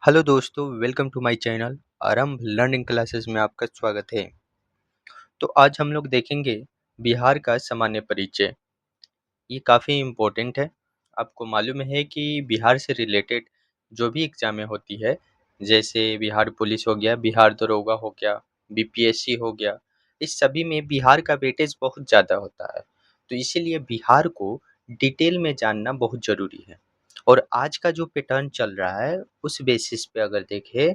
Hello दोस्तों, welcome to my channel आरंभ learning classes में आपका स्वागत है। तो आज हम लोग देखेंगे बिहार का सामान्य परिचय। ये काफ़ी इम्पोर्टेंट है। आपको मालूम है कि बिहार से रिलेटेड जो भी एग्ज़ामें होती है, जैसे बिहार पुलिस हो गया, बिहार दरोगा हो गया, बीपीएससी हो गया, इस सभी में बिहार का वेटेज बहुत ज़्यादा होता है। तो इसीलिए बिहार को डिटेल में जानना बहुत ज़रूरी है। और आज का जो पैटर्न चल रहा है, उस बेसिस पे अगर देखें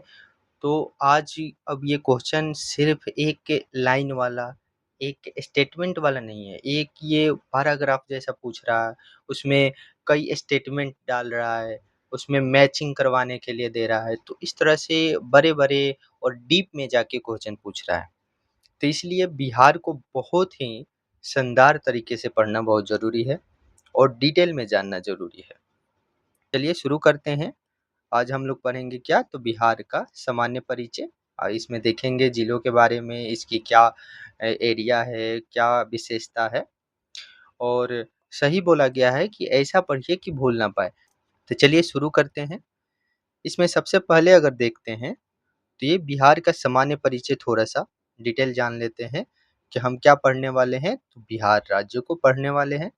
तो आज अब ये क्वेश्चन सिर्फ एक लाइन वाला, एक स्टेटमेंट वाला नहीं है, एक ये पैराग्राफ जैसा पूछ रहा है, उसमें कई स्टेटमेंट डाल रहा है, उसमें मैचिंग करवाने के लिए दे रहा है। तो इस तरह से बड़े-बड़े और डीप में जाके क्वेश्चन पूछ रहा है। तो इसलिए बिहार को बहुत ही शानदार तरीके से पढ़ना बहुत ज़रूरी है और डिटेल में जानना ज़रूरी है। चलिए शुरू करते हैं। आज हम लोग पढ़ेंगे क्या, तो बिहार का सामान्य परिचय। और इसमें देखेंगे जिलों के बारे में, इसकी क्या एरिया है, क्या विशेषता है। और सही बोला गया है कि ऐसा पढ़िए कि भूल ना पाए। तो चलिए शुरू करते हैं। इसमें सबसे पहले अगर देखते हैं तो ये बिहार का सामान्य परिचय, थोड़ा सा डिटेल जान लेते हैं कि हम क्या पढ़ने वाले हैं। तो बिहार राज्य को पढ़ने वाले हैं,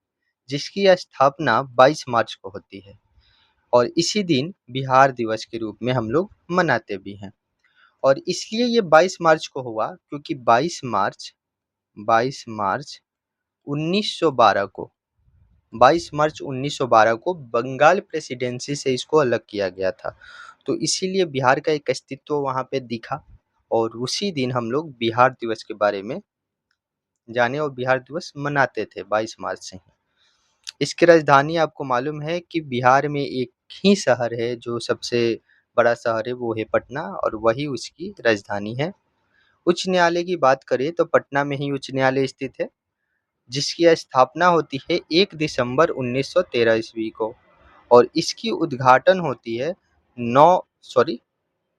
जिसकी स्थापना 22 मार्च को होती है और इसी दिन बिहार दिवस के रूप में हम लोग मनाते भी हैं। और इसलिए ये 22 मार्च को हुआ क्योंकि 22 मार्च 1912 को 22 मार्च 1912 को बंगाल प्रेसिडेंसी से इसको अलग किया गया था। तो इसीलिए बिहार का एक अस्तित्व वहाँ पे दिखा और उसी दिन हम लोग बिहार दिवस के बारे में जाने और बिहार दिवस मनाते थे 22 मार्च से ही। इसकी राजधानी आपको मालूम है कि बिहार में एक ही शहर है जो सबसे बड़ा शहर है, वो है पटना, और वही उसकी राजधानी है। उच्च न्यायालय की बात करें तो पटना में ही उच्च न्यायालय स्थित है, जिसकी स्थापना होती है 1 दिसंबर 1913 ईस्वी को और इसकी उद्घाटन होती है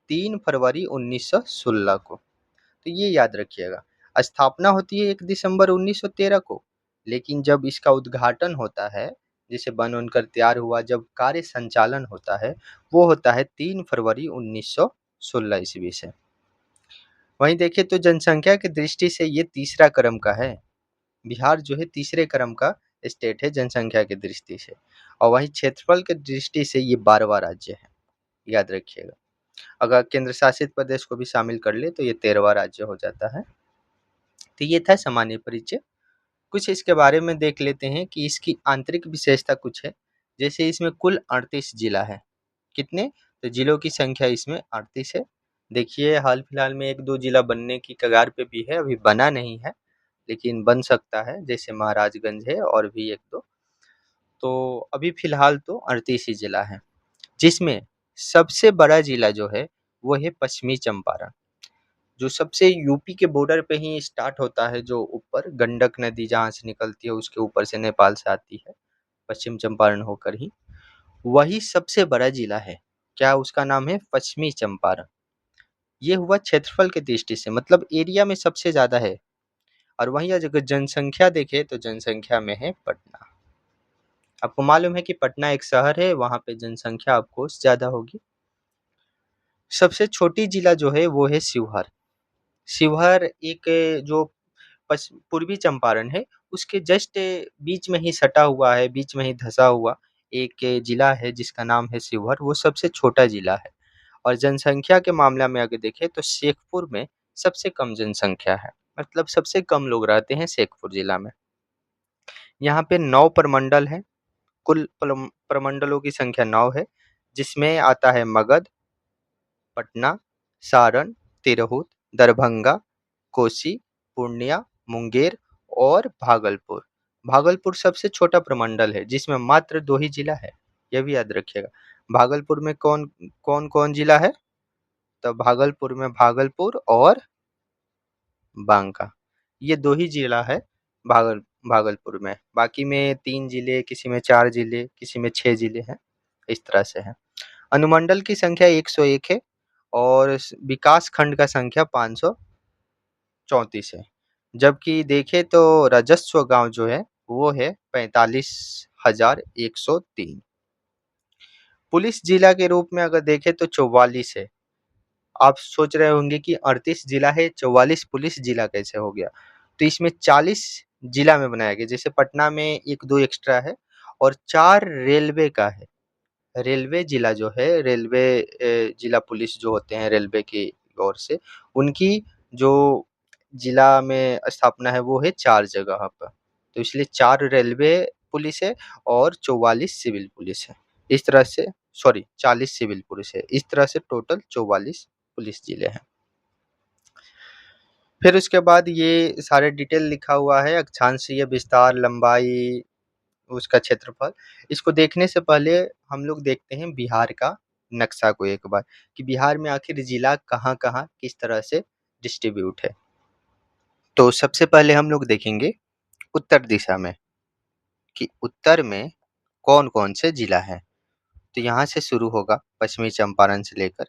3 फरवरी 1916 को। तो ये याद रखिएगा, स्थापना होती है 1 दिसंबर 1913 को, लेकिन जब इसका उद्घाटन होता है, जिसे बन बनकर तैयार हुआ, जब कार्य संचालन होता है, वो होता है 3 फरवरी 1916 ईस्वी से। वहीं देखें तो जनसंख्या की दृष्टि से ये तीसरा क्रम का है। बिहार जो है तीसरे क्रम का स्टेट है जनसंख्या की दृष्टि से, और वहीं क्षेत्रफल की दृष्टि से ये 12वां राज्य है, याद रखिएगा। अगर केंद्र शासित प्रदेश को भी शामिल कर ले तो ये 13वां राज्य हो जाता है। तो ये था सामान्य परिचय। कुछ इसके बारे में देख लेते हैं कि इसकी आंतरिक विशेषता कुछ है। जैसे इसमें कुल 38 जिला है। कितने? तो जिलों की संख्या इसमें 38 है। देखिए हाल फिलहाल में एक दो जिला बनने की कगार पे भी है, अभी बना नहीं है लेकिन बन सकता है, जैसे महाराजगंज है और भी एक दो। तो अभी फिलहाल तो 38 ही जिला है, जिसमें सबसे बड़ा जिला जो है वो है पश्चिमी चंपारण, जो सबसे यूपी के बॉर्डर पे ही स्टार्ट होता है, जो ऊपर गंडक नदी जहाँ से निकलती है उसके ऊपर से नेपाल से आती है, पश्चिम चंपारण होकर ही वही सबसे बड़ा जिला है। क्या उसका नाम है? पश्चिमी चंपारण। ये हुआ क्षेत्रफल की दृष्टि से, मतलब एरिया में सबसे ज्यादा है। और वहीं अगर जनसंख्या देखे तो जनसंख्या में है पटना। आपको मालूम है कि पटना एक शहर है, वहां पे जनसंख्या आपको ज्यादा होगी। सबसे छोटी जिला जो है वो है शिवहर। शिवहर एक जो पूर्वी चंपारण है, उसके जस्ट बीच में ही सटा हुआ है, बीच में ही धसा हुआ एक जिला है जिसका नाम है शिवहर। वो सबसे छोटा जिला है। और जनसंख्या के मामला में अगर देखें तो शेखपुर में सबसे कम जनसंख्या है, मतलब सबसे कम लोग रहते हैं शेखपुर जिला में। यहाँ पे 9 प्रमंडल हैं। कुल प्रमंडलों की संख्या 9 है, जिसमें आता है मगध, पटना, सारण, तिरहुत, दरभंगा, कोसी, पूर्णिया, मुंगेर और भागलपुर। भागलपुर सबसे छोटा प्रमंडल है, जिसमें मात्र 2 ही जिला है, यह भी याद रखिएगा। भागलपुर में कौन कौन कौन जिला है? तो भागलपुर में भागलपुर और बांका, ये 2 ही जिला है भागलपुर में। बाकी में 3 जिले, किसी में 4 जिले, किसी में 6 जिले हैं, इस तरह से है। अनुमंडल की संख्या 101 है और विकास खंड का संख्या 534 है। जबकि देखें तो राजस्व गांव जो है वो है 45,103। पुलिस जिला के रूप में अगर देखें तो 44 है। आप सोच रहे होंगे कि 38 जिला है, 44 पुलिस जिला कैसे हो गया? तो इसमें 40 जिला में बनाया गया, जैसे पटना में 1-2 एक्स्ट्रा है और 4 रेलवे का है। रेलवे जिला जो है, रेलवे जिला पुलिस जो होते हैं रेलवे की ओर से, उनकी जो जिला में स्थापना है वो है 4 जगह पर। तो इसलिए 4 रेलवे पुलिस है और 44 सिविल पुलिस है। इस तरह से, सॉरी, 40 सिविल पुलिस है। इस तरह से टोटल 44 पुलिस जिले हैं। फिर उसके बाद ये सारे डिटेल लिखा हुआ है, अक्षांशीय विस्तार, लंबाई, उसका क्षेत्रफल। इसको देखने से पहले हम लोग देखते हैं बिहार का नक्शा को एक बार, कि बिहार में आखिर जिला कहाँ-कहाँ किस तरह से डिस्ट्रीब्यूट है। तो सबसे पहले हम लोग देखेंगे उत्तर दिशा में, कि उत्तर में कौन-कौन से जिला हैं। तो यहाँ से शुरू होगा पश्चिमी चंपारण से लेकर,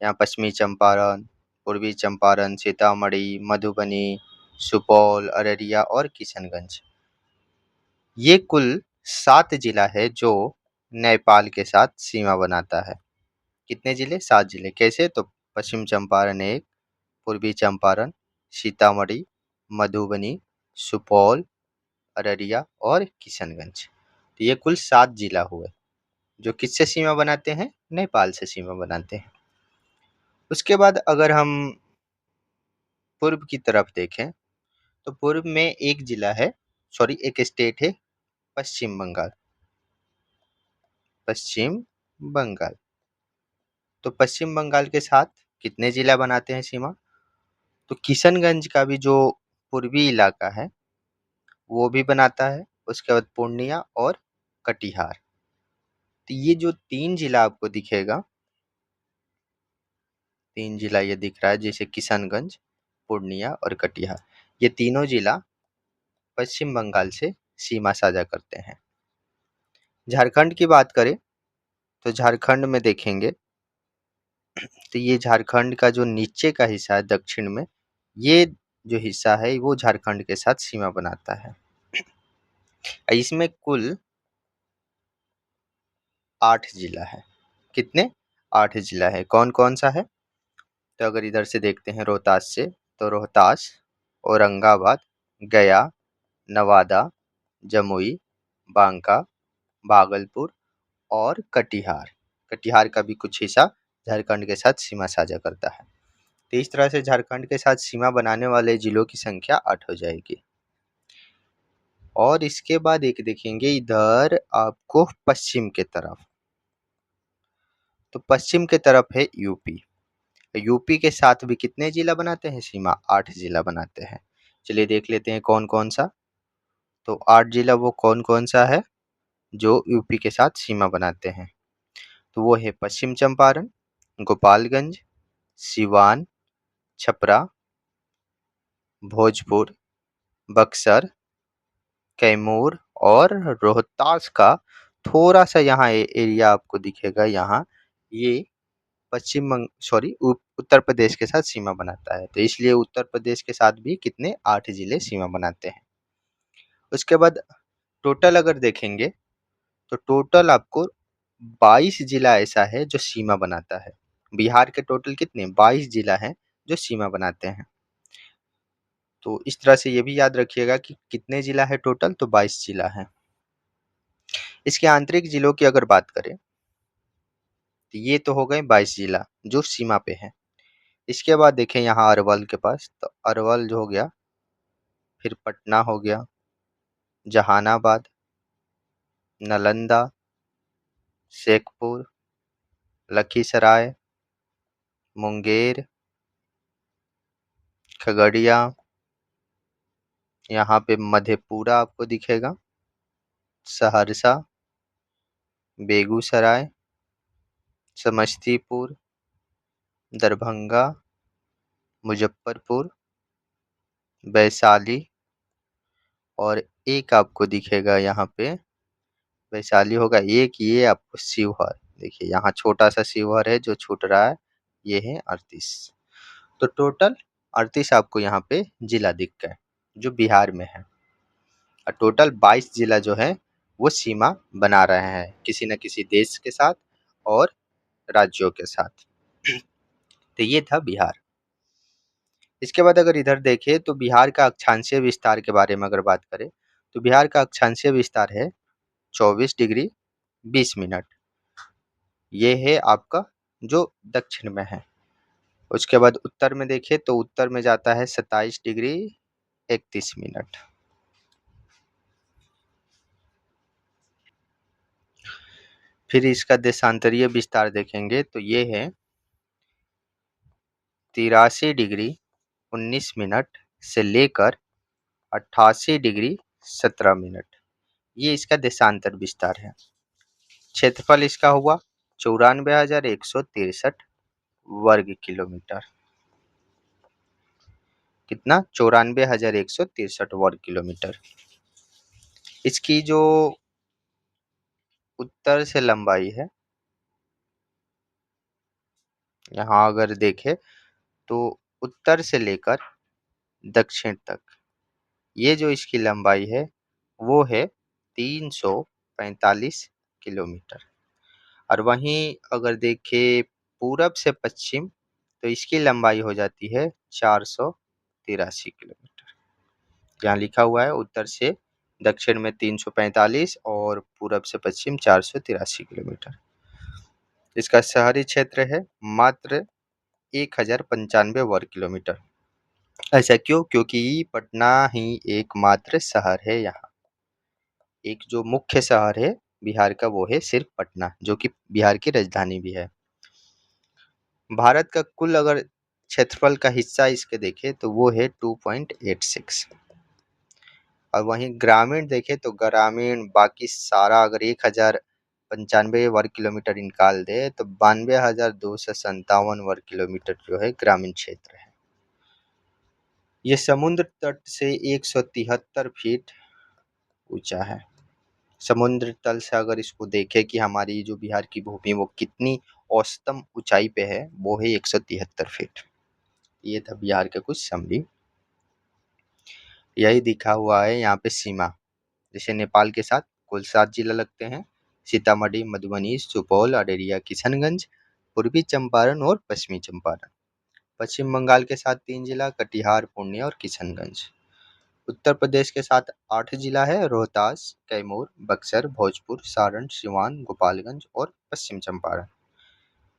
यहाँ पश्चिमी चंपारण, पूर्वी चंपारण, सीतामढ़ी, मधुबनी, सुपौल, अररिया और किशनगंज। ये कुल 7 जिला है जो नेपाल के साथ सीमा बनाता है। कितने जिले? 7 जिले। कैसे? तो पश्चिम चंपारण 1, पूर्वी चंपारण, सीतामढ़ी, मधुबनी, सुपौल, अररिया और किशनगंज। तो ये कुल 7 जिला हुए जो किससे सीमा बनाते हैं? नेपाल से सीमा बनाते हैं। उसके बाद अगर हम पूर्व की तरफ देखें तो पूर्व में एक जिला है, सॉरी एक स्टेट है, पश्चिम बंगाल। पश्चिम बंगाल। तो पश्चिम बंगाल के साथ कितने जिला बनाते हैं सीमा? तो किशनगंज का भी जो पूर्वी इलाका है वो भी बनाता है। उसके बाद पूर्णिया और कटिहार। तो ये जो 3 जिला आपको दिखेगा, 3 जिला ये दिख रहा है, जैसे किशनगंज, पूर्णिया और कटिहार, ये तीनों जिला पश्चिम बंगाल से सीमा साझा करते हैं। झारखंड की बात करें तो झारखंड में देखेंगे तो ये झारखंड का जो नीचे का हिस्सा है दक्षिण में, ये जो हिस्सा है वो झारखंड के साथ सीमा बनाता है। इसमें कुल 8 जिला है। कितने? 8 जिला है। कौन कौन सा है? तो अगर इधर से देखते हैं रोहतास से, तो रोहतास, औरंगाबाद, गया, नवादा, जमुई, बांका, भागलपुर और कटिहार। कटिहार का भी कुछ हिस्सा झारखंड के साथ सीमा साझा करता है। तो इस तरह से झारखंड के साथ सीमा बनाने वाले जिलों की संख्या 8 हो जाएगी। और इसके बाद एक देखेंगे इधर आपको पश्चिम के तरफ। तो पश्चिम के तरफ है यूपी। यूपी के साथ भी कितने जिला बनाते हैं सीमा? 8 जिला बनाते हैं। चलिए देख लेते हैं कौन कौन सा। तो 8 जिला वो कौन कौन सा है जो यूपी के साथ सीमा बनाते हैं? तो वो है पश्चिम चंपारण, गोपालगंज, सिवान, छपरा, भोजपुर, बक्सर, कैमूर और रोहतास का थोड़ा सा यहाँ एरिया आपको दिखेगा। यहाँ ये उत्तर प्रदेश के साथ सीमा बनाता है। तो इसलिए उत्तर प्रदेश के साथ भी कितने? 8 जिले सीमा बनाते हैं। उसके बाद टोटल अगर देखेंगे तो टोटल आपको 22 जिला ऐसा है जो सीमा बनाता है। बिहार के टोटल कितने? 22 जिला हैं जो सीमा बनाते हैं। तो इस तरह से ये भी याद रखिएगा कि कितने जिला है टोटल? तो 22 जिला है। इसके आंतरिक जिलों की अगर बात करें तो ये तो हो गए 22 जिला जो सीमा पे हैं। इसके बाद देखें यहाँ अरवल के पास, तो अरवल जो हो गया, फिर पटना हो गया, जहानाबाद, नालंदा, शेखपुर, लखीसराय, मुंगेर, खगड़िया, यहाँ पे मधेपुरा आपको दिखेगा, सहरसा, बेगूसराय, समस्तीपुर, दरभंगा, मुजफ्फरपुर, वैशाली और एक आपको दिखेगा यहाँ पे, वैशाली होगा एक, ये आपको शिवहर। देखिए यहाँ छोटा सा शिवहर है जो छूट रहा है, ये है 38। तो टोटल 38 आपको यहाँ पे जिला दिख गए जो बिहार में है। और टोटल 22 जिला जो है वो सीमा बना रहे हैं किसी न किसी देश के साथ और राज्यों के साथ। तो ये था बिहार। इसके बाद अगर इधर देखें तो बिहार का अक्षांशीय विस्तार के बारे में अगर बात करें तो बिहार का अक्षांशीय विस्तार है 24 डिग्री 20 मिनट। ये है आपका जो दक्षिण में है। उसके बाद उत्तर में देखें तो उत्तर में जाता है 27 डिग्री 31 मिनट। फिर इसका देशांतरीय विस्तार देखेंगे तो ये है 83 डिग्री 19 मिनट से लेकर 88 डिग्री 17 मिनट। ये इसका देशांतर विस्तार है। क्षेत्रफल इसका हुआ 94,163 वर्ग किलोमीटर। कितना? 94,163 वर्ग किलोमीटर। इसकी जो उत्तर से लंबाई है, यहाँ अगर देखें तो उत्तर से लेकर दक्षिण तक ये जो इसकी लंबाई है वो है 345 किलोमीटर। और वहीं अगर देखें पूरब से पश्चिम तो इसकी लंबाई हो जाती है 483 किलोमीटर। यहाँ लिखा हुआ है उत्तर से दक्षिण में 345 और पूरब से पश्चिम 483 किलोमीटर। इसका शहरी क्षेत्र है मात्र 1095 वर्ग किलोमीटर। ऐसा क्यों? क्योंकि पटना ही एकमात्र शहर है यहाँ। एक जो मुख्य शहर है बिहार का वो है सिर्फ पटना, जो कि बिहार की राजधानी भी है। भारत का कुल अगर क्षेत्रफल का हिस्सा इसके देखें तो वो है 2.86। और वहीं ग्रामीण देखें तो ग्रामीण बाकी सारा अगर 1095 वर्ग किलोमीटर निकाल दे तो 92,257 वर्ग किलोमीटर जो है ग्रामीण क्षेत्र है। ये समुद्र तट से 173 फीट ऊंचा है। समुद्र तल से अगर इसको देखें कि हमारी जो बिहार की भूमि वो कितनी औसतम ऊंचाई पे है वो है 173 फीट। ये था बिहार का कुछ समरी। यही दिखा हुआ है यहाँ पे सीमा। जैसे नेपाल के साथ कुल 7 जिला लगते हैं: सीतामढ़ी, मधुबनी, सुपौल, अररिया, किशनगंज, पूर्वी चंपारण और पश्चिमी चंपारण। पश्चिम बंगाल के साथ 3 जिला: कटिहार, पूर्णिया और किशनगंज। उत्तर प्रदेश के साथ 8 जिला है: रोहतास, कैमूर, बक्सर, भोजपुर, सारण, सिवान, गोपालगंज और पश्चिम चंपारण।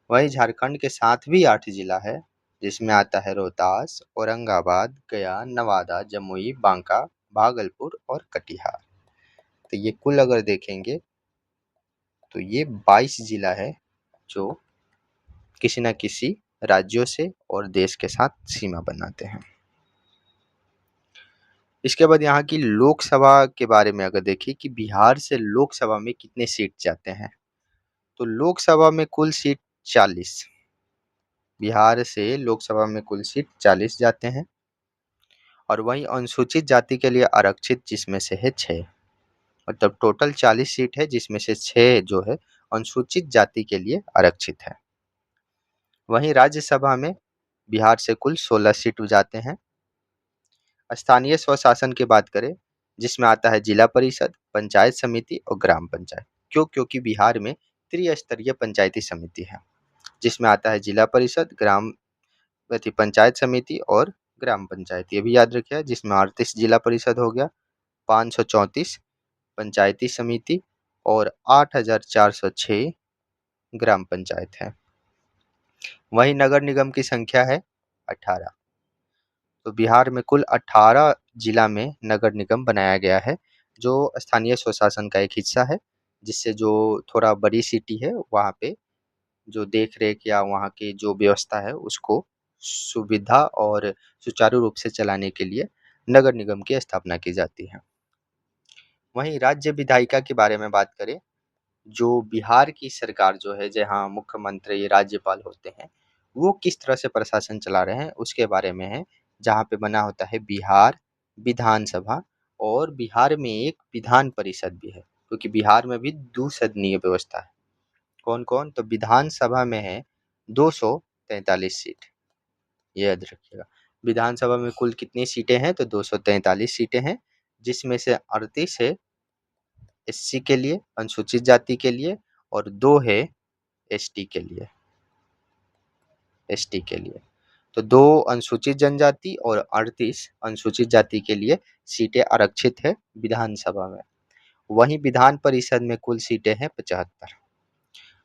वहीं झारखंड के साथ भी 8 जिला है, जिसमें आता है रोहतास, औरंगाबाद, गया, नवादा, जमुई, बांका, भागलपुर और कटिहार। तो ये कुल अगर देखेंगे तो ये 22 जिला है जो किसी न किसी राज्यों से और देश के साथ सीमा बनाते हैं। इसके बाद यहाँ की लोकसभा के बारे में अगर देखें कि बिहार से लोकसभा में कितने सीट जाते हैं तो लोकसभा में कुल सीट 40। बिहार से लोकसभा में कुल सीट 40 जाते हैं। और वहीं अनुसूचित जाति के लिए आरक्षित जिसमें से है 6। मतलब टोटल 40 सीट है जिसमें से 6 जो है अनुसूचित जाति के लिए आरक्षित है। वहीं राज्यसभा में बिहार से कुल 16 सीट जाते हैं। स्थानीय स्वशासन की बात करें जिसमें आता है जिला परिषद, पंचायत समिति और ग्राम पंचायत। क्यों? क्योंकि बिहार में त्रिस्तरीय पंचायती समिति है जिसमें आता है जिला परिषद, पंचायत समिति और ग्राम पंचायत। ये भी याद रखिए, जिसमें 38 जिला परिषद हो गया, 534 पंचायती समिति और 8,406 ग्राम पंचायत है। वहीं नगर निगम की संख्या है 18। तो बिहार में कुल 18 जिला में नगर निगम बनाया गया है जो स्थानीय स्वशासन का एक हिस्सा है, जिससे जो थोड़ा बड़ी सिटी है वहाँ पे जो देख रेख या वहाँ की जो व्यवस्था है उसको सुविधा और सुचारू रूप से चलाने के लिए नगर निगम की स्थापना की जाती है। वहीं राज्य विधायिका के बारे में बात करें, जो बिहार की सरकार जो है जहाँ मुख्यमंत्री राज्यपाल होते हैं वो किस तरह से प्रशासन चला रहे हैं उसके बारे में है। जहाँ पे बना होता है बिहार विधानसभा और बिहार में एक विधान परिषद भी है, क्योंकि बिहार में भी द्विसदनीय व्यवस्था है। कौन कौन? तो विधानसभा में है 243 सीट। ये याद रखिएगा। विधानसभा में कुल कितनी सीटें हैं? तो 243 सीटें हैं, जिसमें से 38 है एससी के लिए, अनुसूचित जाति के लिए, और 2 है एसटी के लिए, एसटी के लिए। तो 2 अनुसूचित जनजाति और 38 अनुसूचित जाति के लिए सीटें आरक्षित है विधानसभा में। वहीं विधान परिषद में कुल सीटें हैं 75।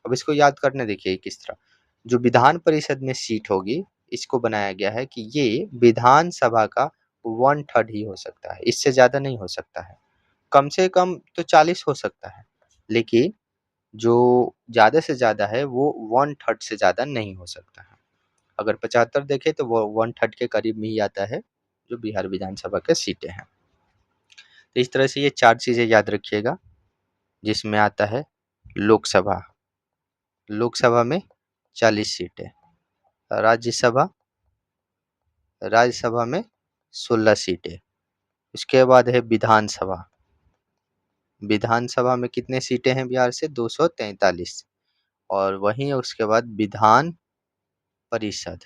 अब इसको याद करने देखिए किस तरह, जो विधान परिषद में सीट होगी इसको बनाया गया है कि ये विधानसभा का 1/3 ही हो सकता है, इससे ज़्यादा नहीं हो सकता है। कम से कम तो 40 हो सकता है, लेकिन जो ज़्यादा से ज़्यादा है वो 1/3 से ज़्यादा नहीं हो सकता है। अगर 75 देखें तो वो 1/3 के करीब में ही आता है जो बिहार विधानसभा के सीटें हैं। तो इस तरह से ये 4 चीज़ें याद रखिएगा, जिसमें आता है लोकसभा, लोकसभा में 40 सीटें, राज्यसभा, राज्यसभा में 16 सीटें। उसके बाद है विधानसभा, विधानसभा में कितने सीटें हैं बिहार से, 243। और वहीं उसके बाद विधान परिषद,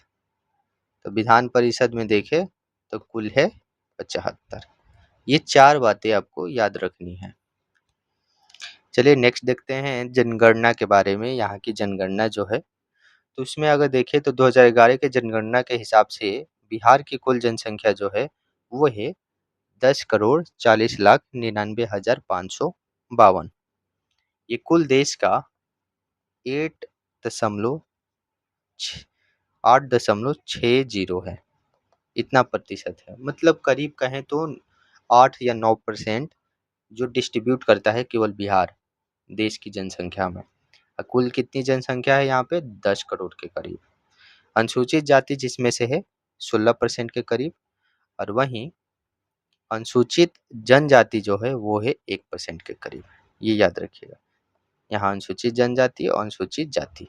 तो विधान परिषद में देखें तो कुल है 75। ये 4 बातें आपको याद रखनी है। चलिए नेक्स्ट देखते हैं जनगणना के बारे में। यहाँ की जनगणना जो है, तो उसमें अगर देखें तो 2011 के जनगणना के हिसाब से बिहार की कुल जनसंख्या जो है वो है 10,40,99,552। ये कुल देश का 8.60 है, इतना प्रतिशत है। मतलब करीब कहें तो 8 या 9% जो डिस्ट्रीब्यूट करता है केवल बिहार देश की जनसंख्या में। कुल कितनी जनसंख्या है यहाँ पे, 10 करोड़ के करीब। अनुसूचित जाति जिसमें से है 16% के करीब, और वहीं अनुसूचित जनजाति जो है वो है 1% के करीब। ये याद रखिएगा, यहाँ अनुसूचित जनजाति और अनुसूचित जाति।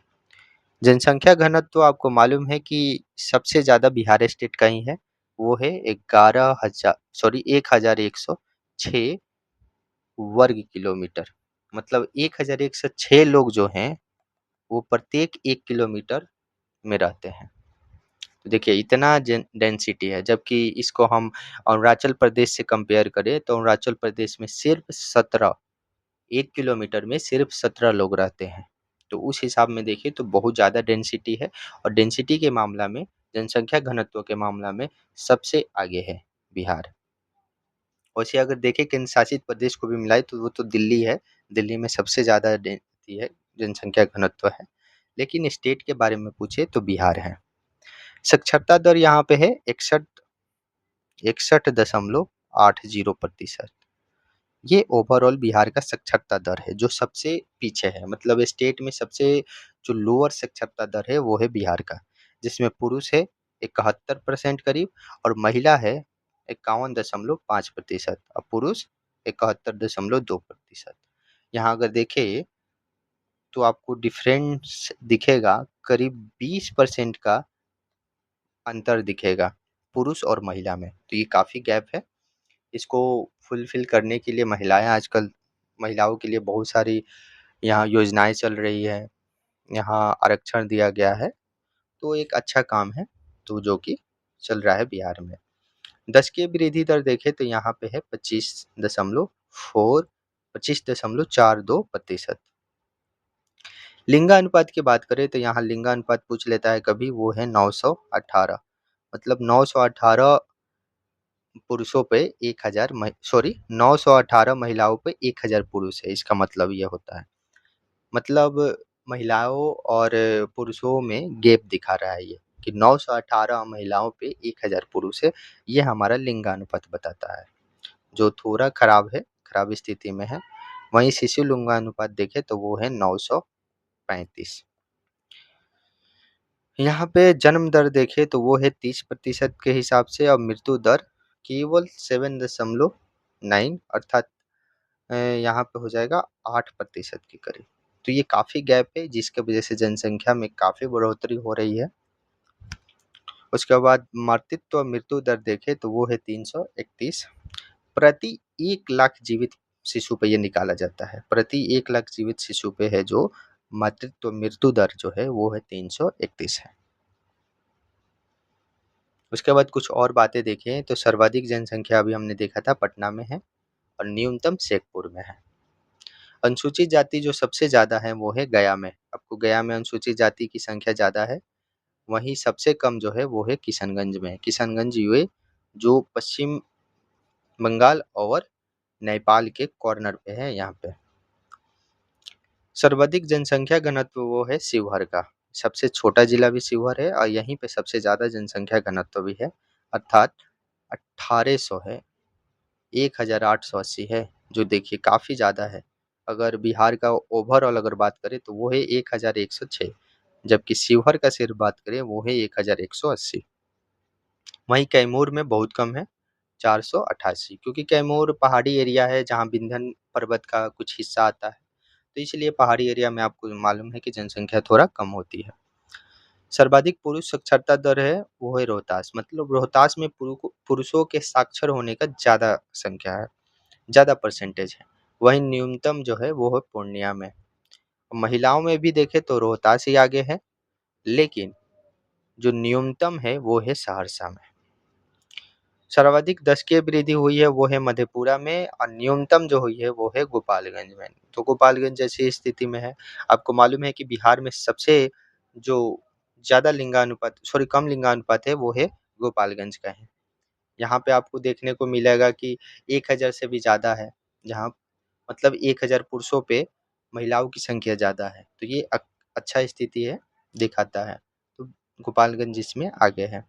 जनसंख्या घनत्व तो आपको मालूम है कि सबसे ज़्यादा बिहार स्टेट का ही है, वो है 1106 वर्ग किलोमीटर। मतलब 1106 लोग जो हैं वो प्रत्येक 1 किलोमीटर में रहते हैं। तो देखिए इतना डेंसिटी है, जबकि इसको हम अरुणाचल प्रदेश से कंपेयर करें तो अरुणाचल प्रदेश में सिर्फ 17, 1 किलोमीटर में सिर्फ 17 लोग रहते हैं। तो उस हिसाब में देखिए तो बहुत ज़्यादा डेंसिटी है, और डेंसिटी के मामला में, जनसंख्या घनत्व के मामला में सबसे आगे है बिहार। वैसे अगर देखें केंद्र शासित प्रदेश को भी मिलाए तो वो तो दिल्ली है, दिल्ली में सबसे ज़्यादा डेंसिटी है, जनसंख्या घनत्व है। लेकिन स्टेट के बारे में पूछे तो बिहार है। साक्षरता दर यहाँ पे है 61.80%। ये ओवरऑल बिहार का साक्षरता दर है जो सबसे पीछे है। मतलब स्टेट में सबसे जो लोअर साक्षरता दर है वो है बिहार का, जिसमें पुरुष है 71% करीब, और महिला है 51.5% और पुरुष 71.2%। यहाँ अगर देखें तो आपको डिफरेंस दिखेगा, करीब 20% का अंतर दिखेगा पुरुष और महिला में। तो ये काफ़ी गैप है। इसको फुलफिल करने के लिए महिलाएं आजकल, महिलाओं के लिए बहुत सारी यहाँ योजनाएं चल रही है, यहाँ आरक्षण दिया गया है। तो एक अच्छा काम है, तो जो कि चल रहा है बिहार में। 10 की वृद्धि दर देखें तो यहाँ पे है 25.42%। लिंगानुपात की बात करें तो यहाँ लिंगानुपात पूछ लेता है कभी, वो है 918। मतलब 918 पुरुषों पे 1000 918 महिलाओं पे 1000 पुरुष है, इसका मतलब ये होता है। मतलब महिलाओं और पुरुषों में गैप दिखा रहा है ये, कि 918 महिलाओं पे 1000 पुरुष है। ये हमारा लिंगानुपात बताता है, जो थोड़ा खराब है, खराब स्थिति में है। वहीं शिशु लिंगानुपात देखें तो वो है 935। यहाँ पे जन्म दर देखें तो वो है 30% के हिसाब से, और मृत्यु दर केवल 7.9, अर्थात यहाँ पे हो जाएगा 8% के करीब। तो ये काफ़ी गैप है, जिसके वजह से जनसंख्या में काफ़ी बढ़ोतरी हो रही है। उसके बाद मातृत्व और मृत्यु दर देखें तो वो है 331 प्रति 1 लाख जीवित शिशु पे ये निकाला जाता है। प्रति 1 लाख जीवित शिशु पे है जो मातृत्व मृत्यु दर जो है वो है 331 है। उसके बाद कुछ और बातें देखें तो सर्वाधिक जनसंख्या अभी हमने देखा था पटना में है, और न्यूनतम शेखपुर में है। अनुसूचित जाति जो सबसे ज़्यादा है वो है गया में, आपको गया में अनुसूचित जाति की संख्या ज़्यादा है, वहीं सबसे कम जो है वो है किशनगंज में। किशनगंज यूए जो पश्चिम बंगाल और नेपाल के कॉर्नर पे है यहाँ पे। सर्वाधिक जनसंख्या घनत्व वो है शिवहर का। सबसे छोटा जिला भी शिवहर है और यहीं पे सबसे ज़्यादा जनसंख्या घनत्व भी है, अर्थात 1800 है, 1880 है, जो देखिए काफ़ी ज़्यादा है। अगर बिहार का ओवरऑल अगर बात करें तो वो है 1106, जबकि शिवहर का सिर्फ बात करें वो है 1180। वहीं कैमूर में बहुत कम है, 488, क्योंकि कैमूर पहाड़ी एरिया है जहाँ विंध्य पर्वत का कुछ हिस्सा आता है, तो इसलिए पहाड़ी एरिया में आपको मालूम है कि जनसंख्या थोड़ा कम होती है। सर्वाधिक पुरुष साक्षरता दर है वो है रोहतास, मतलब रोहतास में पुरुषों के साक्षर होने का ज़्यादा संख्या है, ज़्यादा परसेंटेज है। वहीं न्यूनतम जो है वो है पूर्णिया में। महिलाओं में भी देखें तो रोहतास ही आगे है, लेकिन जो न्यूनतम है वो है सहरसा में। सर्वाधिक दशकीय वृद्धि हुई है वो है मधेपुरा में, और न्यूनतम जो हुई है वो है गोपालगंज में। तो गोपालगंज जैसी स्थिति में है। आपको मालूम है कि बिहार में सबसे जो ज़्यादा लिंगानुपात, सॉरी कम लिंगानुपात है वो है गोपालगंज का है। यहाँ पे आपको देखने को मिलेगा कि 1000 से भी ज़्यादा है, जहाँ मतलब 1000 पुरुषों पे महिलाओं की संख्या ज़्यादा है, तो ये अच्छा स्थिति है, दिखाता है। तो गोपालगंज इसमें आगे है।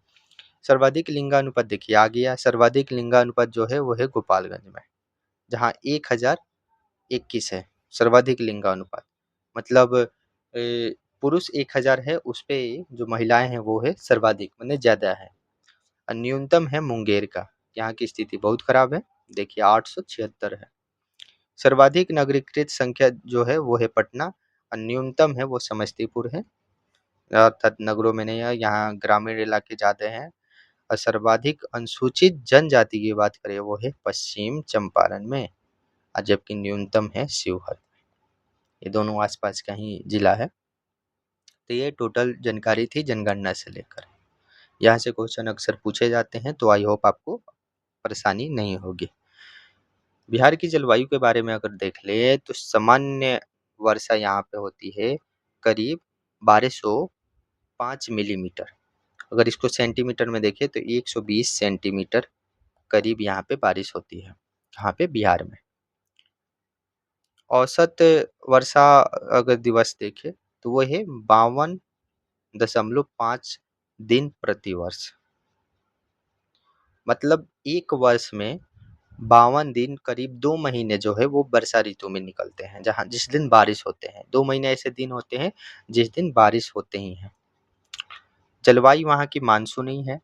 सर्वाधिक लिंगानुपात देखिए आ गया, सर्वाधिक लिंगानुपात जो है वो है गोपालगंज में, जहाँ 1021 है सर्वाधिक लिंगानुपात। मतलब पुरुष 1000 है, उस पे जो महिलाएं हैं वो है सर्वाधिक, मतलब ज़्यादा है। और न्यूनतम है मुंगेर का, यहाँ की स्थिति बहुत खराब है, देखिए 876 है। सर्वाधिक नगरीकृत संख्या जो है वो है पटना, और न्यूनतम है वो समस्तीपुर है, अर्थात नगरों में नहीं है, यहाँ ग्रामीण इलाके ज़्यादा हैं। और सर्वाधिक अनुसूचित जनजाति की बात करें वो है पश्चिम चंपारण में, और जबकि न्यूनतम है शिवहर। ये दोनों आसपास का ही जिला है। तो ये टोटल जानकारी थी जनगणना से लेकर। यहाँ से क्वेश्चन अक्सर पूछे जाते हैं, तो आई होप आपको परेशानी नहीं होगी। बिहार की जलवायु के बारे में अगर देख ले तो सामान्य वर्षा यहाँ पे होती है करीब 1205 मिलीमीटर। अगर इसको सेंटीमीटर में देखें तो 120 सेंटीमीटर करीब यहाँ पे बारिश होती है, यहाँ पे बिहार में। औसत वर्षा अगर दिवस देखें तो वो है 52.5 दिन प्रति वर्ष। मतलब एक वर्ष में 52 दिन, करीब 2 महीने जो है वो वर्षा ऋतु में निकलते हैं, जहाँ जिस दिन बारिश होते हैं। 2 महीने ऐसे दिन होते हैं जिस दिन बारिश होते ही हैं। जलवायु वहाँ की मानसूनी है।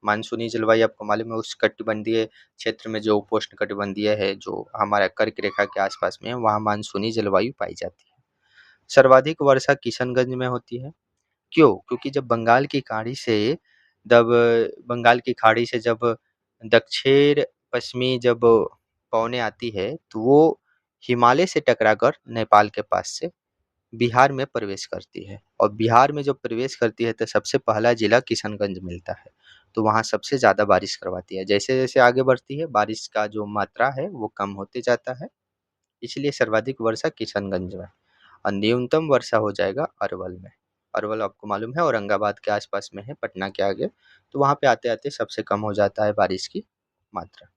मानसूनी जलवायु आपको मालूम है, उष्णकटिबंधीय क्षेत्र में जो उपोष्णकटिबंधीय है, जो हमारा कर्क रेखा के आसपास में है, वहाँ मानसूनी जलवायु पाई जाती है। सर्वाधिक वर्षा किशनगंज में होती है। क्यों? क्योंकि जब बंगाल की खाड़ी से जब दक्षिण पश्चिमी जब पवनें आती है, तो वो हिमालय से टकराकर नेपाल के पास से बिहार में प्रवेश करती है, और बिहार में जब प्रवेश करती है तो सबसे पहला जिला किशनगंज मिलता है। तो वहाँ सबसे ज़्यादा बारिश करवाती है। जैसे जैसे आगे बढ़ती है बारिश का जो मात्रा है वो कम होते जाता है, इसलिए सर्वाधिक वर्षा किशनगंज में। और न्यूनतम वर्षा हो जाएगा अरवल में। अरवल आपको मालूम है औरंगाबाद के आसपास में है, पटना के आगे। तो वहाँ पे आते आते सबसे कम हो जाता है बारिश की मात्रा।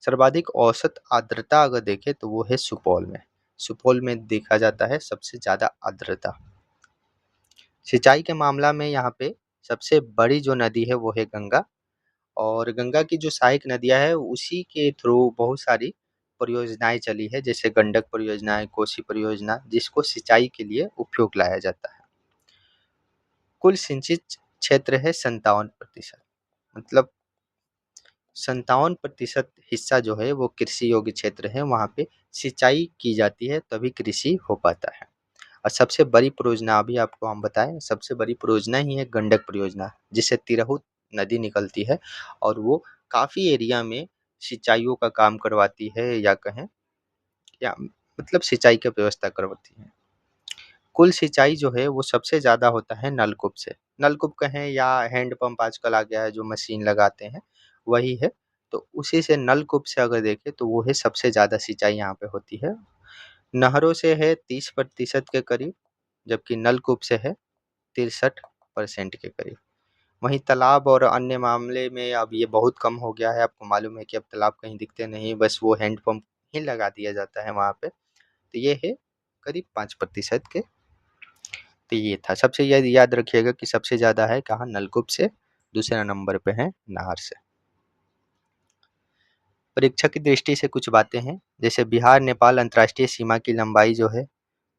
सर्वाधिक औसत आर्द्रता अगर देखें तो वो है सुपौल में। सुपौल में देखा जाता है सबसे ज़्यादा आर्द्रता। सिंचाई के मामला में यहाँ पे सबसे बड़ी जो नदी है वो है गंगा, और गंगा की जो सहायक नदियाँ हैं उसी के थ्रू बहुत सारी परियोजनाएं चली है, जैसे गंडक परियोजना है, कोसी परियोजना, जिसको सिंचाई के लिए उपयोग लाया जाता है। कुल सिंचित क्षेत्र है 57%, मतलब 57% हिस्सा जो है वो कृषि योग्य क्षेत्र है, वहाँ पे सिंचाई की जाती है तभी कृषि हो पाता है। और सबसे बड़ी परियोजना अभी आपको हम बताएं, सबसे बड़ी परियोजना ही है गंडक परियोजना, जिससे तिरहुत नदी निकलती है, और वो काफ़ी एरिया में सिंचाइयों का काम करवाती है, या कहें या मतलब सिंचाई की व्यवस्था करवाती है। कुल सिंचाई जो है वो सबसे ज़्यादा होता है नलकूप से। नलकूप कहें या हैंडपंप आजकल आ गया है जो मशीन लगाते हैं, वही है। तो उसी से नलकूप से अगर देखें तो वो है सबसे ज़्यादा सिंचाई यहाँ पे होती है। नहरों से है 30% के करीब, जबकि नलकूप से है 63% के करीब। वहीं तालाब और अन्य मामले में अब ये बहुत कम हो गया है। आपको मालूम है कि अब तालाब कहीं दिखते नहीं, बस वो हैंडपंप ही लगा दिया जाता है वहाँ पे। तो ये है करीब 5% के। तो ये था, सबसे याद रखिएगा कि सबसे ज़्यादा है कहाँ, नलकूप से, दूसरा नंबर पे है नहर से। परीक्षा की दृष्टि से कुछ बातें हैं, जैसे बिहार नेपाल अंतर्राष्ट्रीय सीमा की लंबाई जो है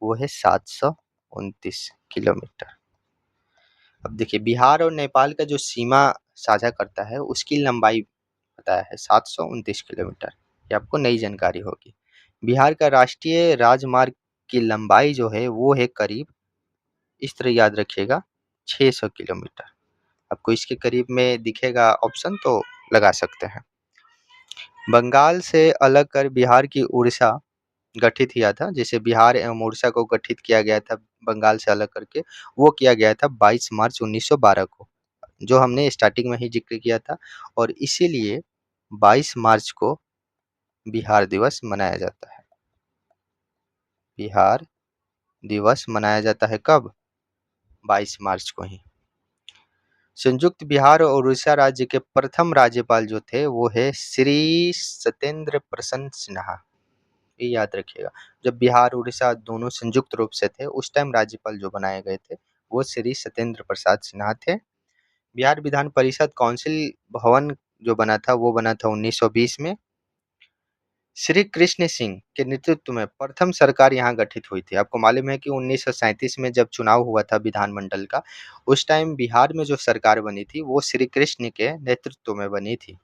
वो है 729 किलोमीटर। अब देखिए बिहार और नेपाल का जो सीमा साझा करता है उसकी लंबाई बताया है 729 किलोमीटर। ये आपको नई जानकारी होगी। बिहार का राष्ट्रीय राजमार्ग की लंबाई जो है वो है करीब, इस तरह याद रखिएगा, 600 किलोमीटर। आपको इसके करीब में दिखेगा ऑप्शन तो लगा सकते हैं। बंगाल से अलग कर बिहार की उड़ीसा गठित किया था, जैसे बिहार एवं उड़ीसा को गठित किया गया था बंगाल से अलग करके, वो किया गया था 22 मार्च 1912 को, जो हमने स्टार्टिंग में ही जिक्र किया था। और इसीलिए 22 मार्च को बिहार दिवस मनाया जाता है। बिहार दिवस मनाया जाता है कब, 22 मार्च को ही। संयुक्त बिहार और उड़ीसा राज्य के प्रथम राज्यपाल जो थे वो है श्री सत्येंद्र प्रसन्न सिन्हा। ये याद रखिएगा, जब बिहार उड़ीसा दोनों संयुक्त रूप से थे उस टाइम राज्यपाल जो बनाए गए थे वो श्री सत्येंद्र प्रसाद सिन्हा थे। बिहार विधान परिषद काउंसिल भवन जो बना था वो बना था 1920 में। श्री कृष्ण सिंह के नेतृत्व में प्रथम सरकार यहाँ गठित हुई थी। आपको मालूम है कि 1937 में जब चुनाव हुआ था विधानमंडल का, उस टाइम बिहार में जो सरकार बनी थी वो श्री कृष्ण के नेतृत्व में बनी थी।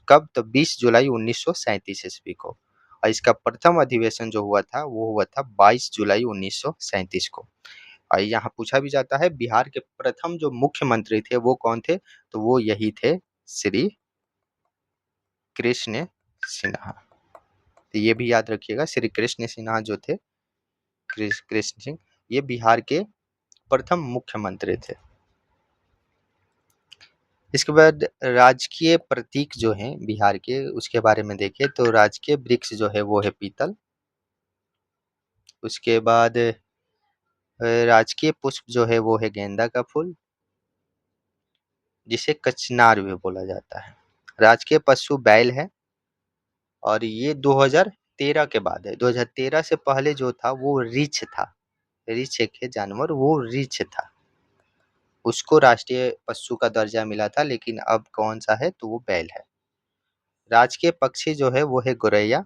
कब, तो 20 जुलाई 1937 ईस्वी को। और इसका प्रथम अधिवेशन जो हुआ था वो हुआ था 22 जुलाई 1937 को। और यहाँ पूछा भी जाता है बिहार के प्रथम जो मुख्यमंत्री थे वो कौन थे, तो वो यही थे श्री कृष्ण सिन्हा। तो ये भी याद रखिएगा, श्री कृष्ण सिन्हा जो थे, कृष्ण सिंह, ये बिहार के प्रथम मुख्यमंत्री थे। इसके बाद राजकीय प्रतीक जो हैं बिहार के उसके बारे में देखिए, तो राजकीय वृक्ष जो है वो है पीपल। उसके बाद राजकीय पुष्प जो है वो है गेंदा का फूल, जिसे कचनार भी बोला जाता है। राजकीय पशु बैल है, और ये 2013 के बाद है। 2013 से पहले जो था वो रीछ था। रीछ एक है जानवर, वो रीछ था, उसको राष्ट्रीय पशु का दर्जा मिला था, लेकिन अब कौन सा है, तो वो बैल है। राजकीय पक्षी जो है वो है गोरैया।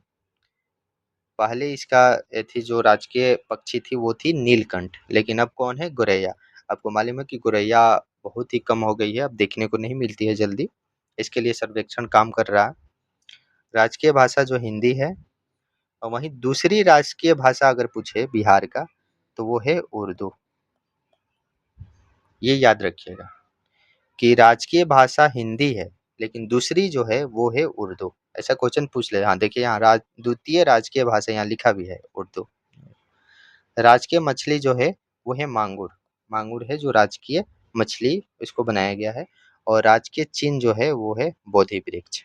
पहले इसका थी जो राजकीय पक्षी थी वो थी नीलकंठ, लेकिन अब कौन है, गोरैया। आपको मालूम है कि गोरैया बहुत ही कम हो गई है, अब देखने को नहीं मिलती है जल्दी। इसके लिए सर्वेक्षण काम कर रहा है। राजकीय भाषा जो हिंदी है, और वहीं दूसरी राजकीय भाषा अगर पूछे बिहार का तो वो है उर्दू। ये याद रखिएगा कि राजकीय भाषा हिंदी है, लेकिन दूसरी जो है वो है उर्दू। ऐसा क्वेश्चन पूछ ले। हाँ देखिए, यहाँ द्वितीय राजकीय भाषा यहाँ लिखा भी है उर्दू। राजकीय मछली जो है वो है मांगुर। मांगुर है जो राजकीय मछली, इसको बनाया गया है। और राजकीय चिन्ह जो है वो है बोधि वृक्ष।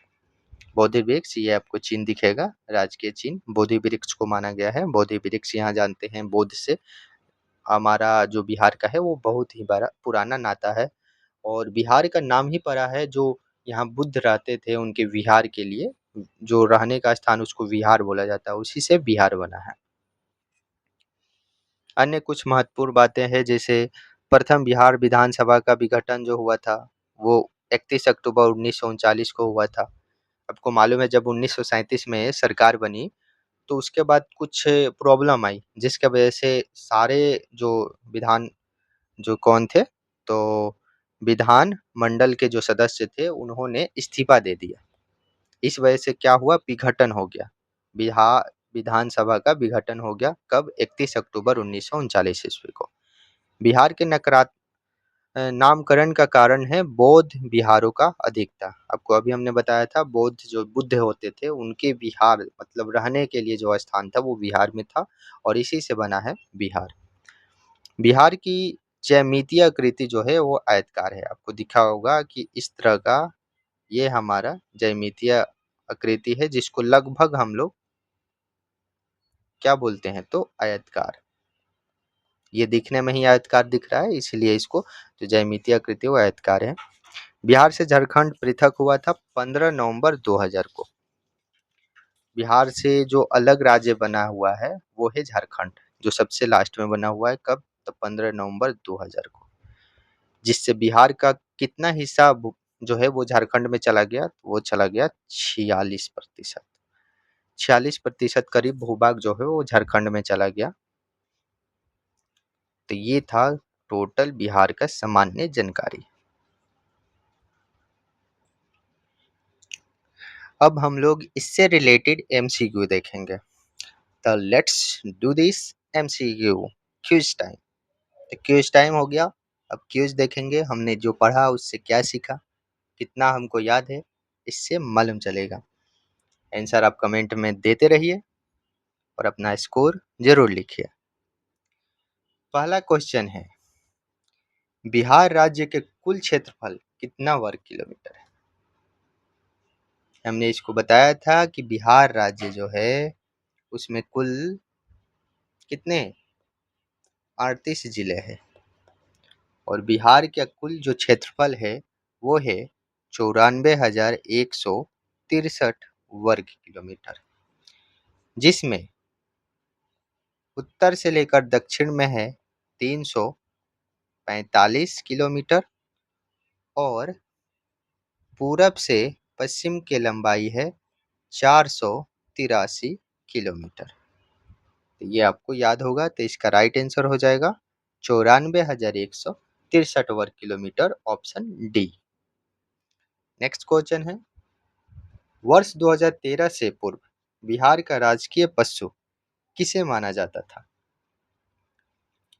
बोधि वृक्ष, ये आपको चिन्ह दिखेगा, राजकीय चिन्ह बोधि वृक्ष को माना गया है। बोधि वृक्ष यहाँ जानते हैं बोध से हमारा जो बिहार का है वो बहुत ही बड़ा पुराना नाता है। और बिहार का नाम ही पड़ा है, जो यहाँ बुद्ध रहते थे उनके विहार के लिए, जो रहने का स्थान उसको विहार बोला जाता है, उसी से बिहार बना है। अन्य कुछ महत्वपूर्ण बातें हैं, जैसे प्रथम बिहार विधानसभा का विघटन जो हुआ था वो 31 अक्टूबर 1939 को हुआ था। आपको मालूम है जब 1937 में सरकार बनी तो उसके बाद कुछ प्रॉब्लम आई, जिसके वजह से सारे जो विधान जो कौन थे, तो विधान मंडल के जो सदस्य थे उन्होंने इस्तीफा दे दिया। इस वजह से क्या हुआ, विघटन हो गया। बिहार विधानसभा का विघटन हो गया कब, 31 अक्टूबर 1939 ईस्वी को। बिहार के नामकरण का कारण है बौद्ध विहारों का अधिकता। आपको अभी हमने बताया था बौद्ध जो बुद्ध होते थे उनके विहार मतलब रहने के लिए जो स्थान था वो बिहार में था, और इसी से बना है बिहार। बिहार की ज्यामितीय आकृति जो है वो आयतकार है। आपको दिखा होगा कि इस तरह का ये हमारा ज्यामितीय आकृति है, जिसको लगभग हम लोग क्या बोलते हैं, तो आयतकार। ये दिखने में ही आयतकार दिख रहा है, इसलिए इसको जो ज्यामितीय आकृति है वो आयतकार है। बिहार से झारखंड पृथक हुआ था 15 नवंबर 2000 को। बिहार से जो अलग राज्य बना हुआ है वो है झारखंड, जो सबसे लास्ट में बना हुआ है। कब? तो 15 नवंबर 2000 को। जिससे बिहार का कितना हिस्सा जो है वो झारखंड में चला गया, वो चला गया 46%। 46% करीब भूभाग जो है वो झारखंड में चला गया। तो ये था टोटल बिहार का सामान्य जानकारी। अब हम लोग इससे रिलेटेड एमसीक्यू देखेंगे। तो let's do this MCQ quiz time. तो क्विज टाइम हो गया। अब क्विज देखेंगे, हमने जो पढ़ा उससे क्या सीखा, कितना हमको याद है, इससे मालूम चलेगा। आंसर आप कमेंट में देते रहिए और अपना स्कोर जरूर लिखिए। पहला क्वेश्चन है, बिहार राज्य के कुल क्षेत्रफल कितना वर्ग किलोमीटर है? हमने इसको बताया था कि बिहार राज्य जो है उसमें कुल कितने 38 जिले हैं और बिहार का कुल जो क्षेत्रफल है वो है 94,163 वर्ग किलोमीटर, जिसमें उत्तर से लेकर दक्षिण में है 345 किलोमीटर और पूरब से पश्चिम की लंबाई है 483 किलोमीटर। तो ये आपको याद होगा, तो इसका राइट आंसर हो जाएगा 94,163 वर्ग kilometre, option D. Next question है, वर्ष 2013 से पूर्व बिहार का राजकीय पशु किसे माना जाता था?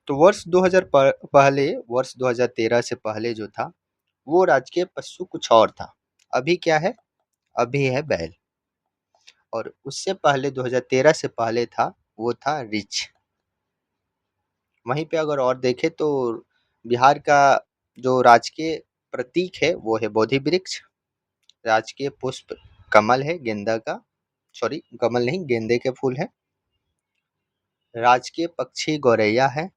तो वर्ष 2013 से पहले जो था वो राजकीय पशु कुछ और था। अभी क्या है? अभी है बैल। और उससे पहले 2013 से पहले था वो था रिछ। वहीं पे अगर और देखें तो बिहार का जो राजकीय प्रतीक है वो है बोधि वृक्ष। राजकीय पुष्प कमल है, गेंदा का, सॉरी कमल नहीं, गेंदे के फूल है। राजकीय पक्षी गौरैया है।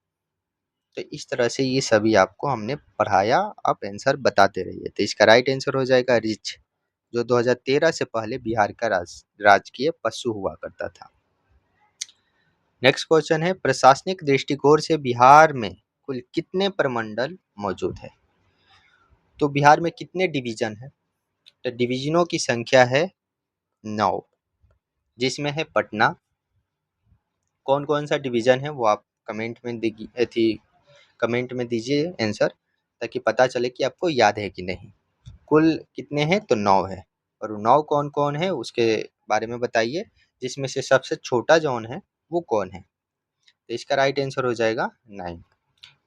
तो इस तरह से ये सभी आपको हमने पढ़ाया, आप आंसर बताते रहिए। तो इसका राइट आंसर हो जाएगा रिछ, जो 2013 से पहले बिहार का राजकीय पशु हुआ करता था। नेक्स्ट क्वेश्चन है, प्रशासनिक दृष्टिकोण से बिहार में कुल कितने प्रमंडल मौजूद है? तो बिहार में कितने डिवीजन है? तो डिवीजनों की संख्या है 9, जिसमें है पटना। कौन कौन सा डिवीजन है वो आप कमेंट में दीजिए आंसर, ताकि पता चले कि आपको याद है कि नहीं। कुल कितने हैं? तो 9 है। और 9 कौन कौन है उसके बारे में बताइए, जिसमें से सबसे छोटा जौन है वो कौन है? तो इसका राइट आंसर हो जाएगा 9।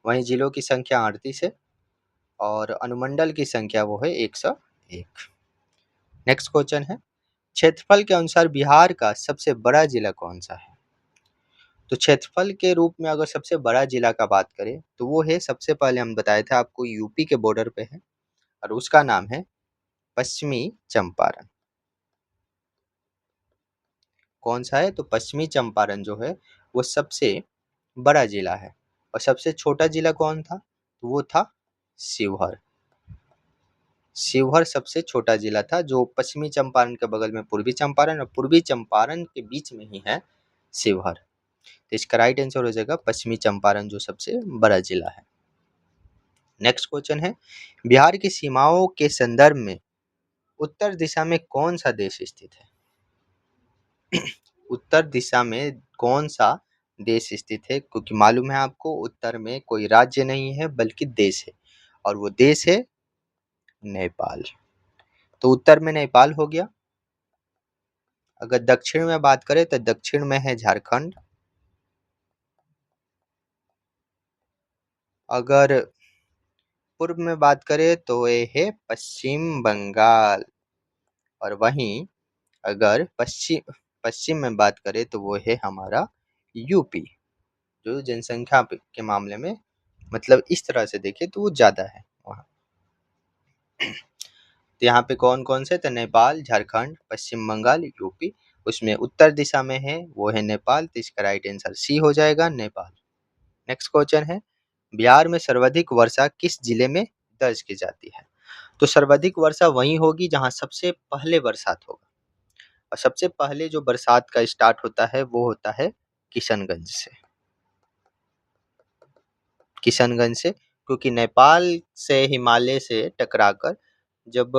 वहीं जिलों की संख्या 38 है और अनुमंडल की संख्या वो है 101। नेक्स्ट क्वेश्चन है, क्षेत्रफल के अनुसार बिहार का सबसे बड़ा जिला कौन सा है? तो क्षेत्रफल के रूप में अगर सबसे बड़ा जिला का बात करें तो वो है, सबसे पहले हम बताए थे आपको, यूपी के बॉर्डर पे है और उसका नाम है पश्चिमी चंपारण। कौन सा है? तो पश्चिमी चंपारण जो है वो सबसे बड़ा जिला है। और सबसे छोटा जिला कौन था? तो वो था शिवहर। शिवहर सबसे छोटा जिला था, जो पश्चिमी चंपारण के बगल में पूर्वी चंपारण और पूर्वी चंपारण के बीच में ही है शिवहर। तो इसका राइट आंसर हो जाएगा पश्चिमी चंपारण, जो सबसे बड़ा जिला है। नेक्स्ट क्वेश्चन है, बिहार की सीमाओं के संदर्भ में उत्तर दिशा में कौन सा देश स्थित है? उत्तर दिशा में कौन सा देश स्थित है? क्योंकि मालूम है आपको, उत्तर में कोई राज्य नहीं है बल्कि देश है, और वो देश है नेपाल। तो उत्तर में नेपाल हो गया। अगर दक्षिण में बात करें तो दक्षिण में है झारखंड। अगर पूर्व में बात करें तो ये है पश्चिम बंगाल। और वहीं अगर पश्चिम में बात करें तो वो है हमारा यूपी, जो जनसंख्या के मामले में, मतलब इस तरह से देखें तो वो ज़्यादा है वहाँ। तो यहाँ पे कौन कौन से? तो नेपाल, झारखंड, पश्चिम बंगाल, यूपी। उसमें उत्तर दिशा में है वो है नेपाल। तो इसका राइट आंसर सी हो जाएगा, नेपाल। नेक्स्ट क्वेश्चन है, बिहार में सर्वाधिक वर्षा किस जिले में दर्ज की जाती है? तो सर्वाधिक वर्षा वहीं होगी जहां सबसे पहले बरसात होगा, और सबसे पहले जो बरसात का स्टार्ट होता है वो होता है किशनगंज से। किशनगंज से, क्योंकि नेपाल से हिमालय से टकराकर जब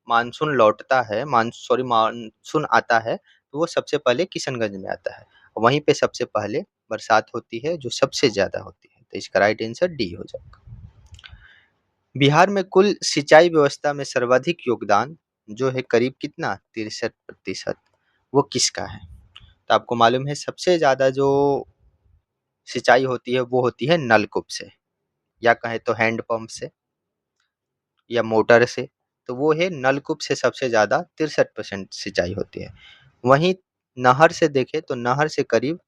मानसून लौटता है, मानसून आता है, तो वो सबसे पहले किशनगंज में आता है। वहीं पे सबसे पहले बरसात होती है जो सबसे ज्यादा होती है, तो इसका राइट आंसर डी हो जाएगा। बिहार में कुल सिंचाई व्यवस्था में सर्वाधिक योगदान जो है करीब कितना 63%, वो किसका है? तो आपको मालूम है सबसे ज्यादा जो सिंचाई होती है वो होती है नलकूप से, या कहें तो हैंडपंप से या मोटर से। तो वो है नलकूप से सबसे ज़्यादा 63% सिंचाई होती है। वहीं नहर से देखें तो नहर से करीब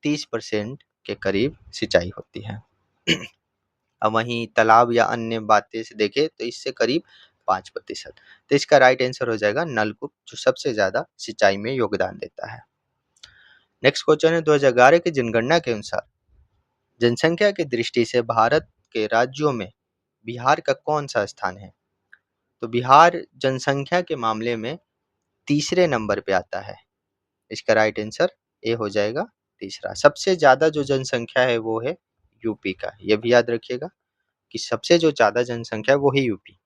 30% के करीब सिंचाई होती है। और वहीं तालाब या अन्य बातें से देखें तो इससे करीब 5%। तो इसका राइट आंसर हो जाएगा नलकूप, जो सबसे ज़्यादा सिंचाई में योगदान देता है। नेक्स्ट क्वेश्चन है, 2011 की जनगणना के अनुसार जनसंख्या की दृष्टि से भारत के राज्यों में बिहार का कौन सा स्थान है? तो बिहार जनसंख्या के मामले में तीसरे नंबर पे आता है। इसका राइट आंसर ए हो जाएगा, तीसरा। सबसे ज्यादा जो जनसंख्या है वो है यूपी का, ये भी याद रखिएगा कि सबसे जो ज्यादा जनसंख्या है वो है यूपी।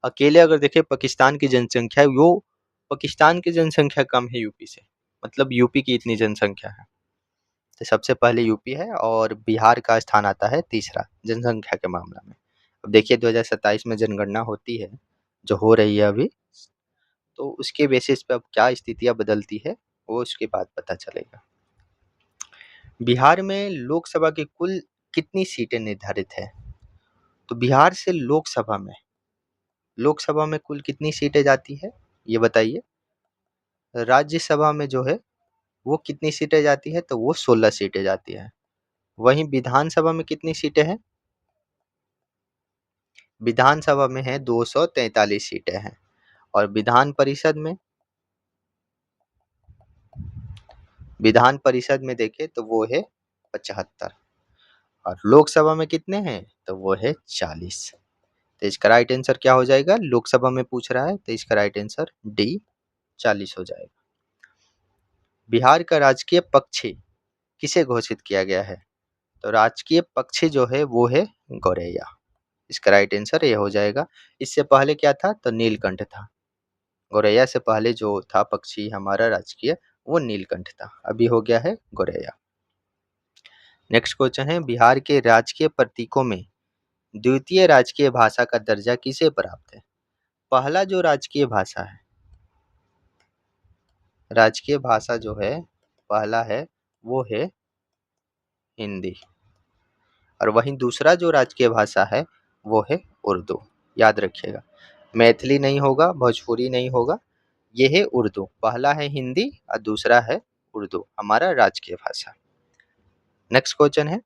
अकेले अगर देखें पाकिस्तान की जनसंख्या, वो पाकिस्तान की जनसंख्या कम है यूपी से, मतलब यूपी की इतनी जनसंख्या है। तो सबसे पहले यूपी है और बिहार का स्थान आता है तीसरा जनसंख्या के मामला में। अब देखिए 2027 में जनगणना होती है, जो हो रही है अभी, तो उसके बेसिस पे अब क्या स्थितियां बदलती है वो उसके बाद पता चलेगा। बिहार में लोकसभा की कुल कितनी सीटें निर्धारित है? तो बिहार से लोकसभा में कुल कितनी सीटें जाती है ये बताइए। राज्यसभा में जो है वो कितनी सीटें जाती है? तो वो 16 सीटें जाती है। वहीं विधानसभा में कितनी सीटें हैं? विधानसभा में है 243 सीटें हैं। और विधान परिषद में देखें तो वो है 75। और लोकसभा में कितने हैं? तो वो है 40। तो इसका राइट आंसर क्या हो जाएगा? लोकसभा में पूछ रहा है तो इसका राइट आंसर डी 40 हो जाएगा। बिहार का राजकीय पक्षी किसे घोषित किया गया है? तो राजकीय पक्षी जो है वो है गौरैया। इसका राइट आंसर ये हो जाएगा। इससे पहले क्या था? तो नीलकंठ था। गौरैया से पहले जो था पक्षी हमारा राजकीय, वो नीलकंठ था। अभी हो गया है गौरैया। नेक्स्ट क्वेश्चन है, बिहार के राजकीय प्रतीकों में द्वितीय राजकीय भाषा का दर्जा किसे प्राप्त है? पहला जो राजकीय भाषा जो है पहला है वो है हिंदी। और वहीं दूसरा जो राजकीय भाषा है वो है उर्दू। याद रखिएगा, मैथिली नहीं होगा, भोजपुरी नहीं होगा, ये है उर्दू। पहला है हिंदी और दूसरा है उर्दू, हमारा राजकीय भाषा। नेक्स्ट क्वेश्चन है,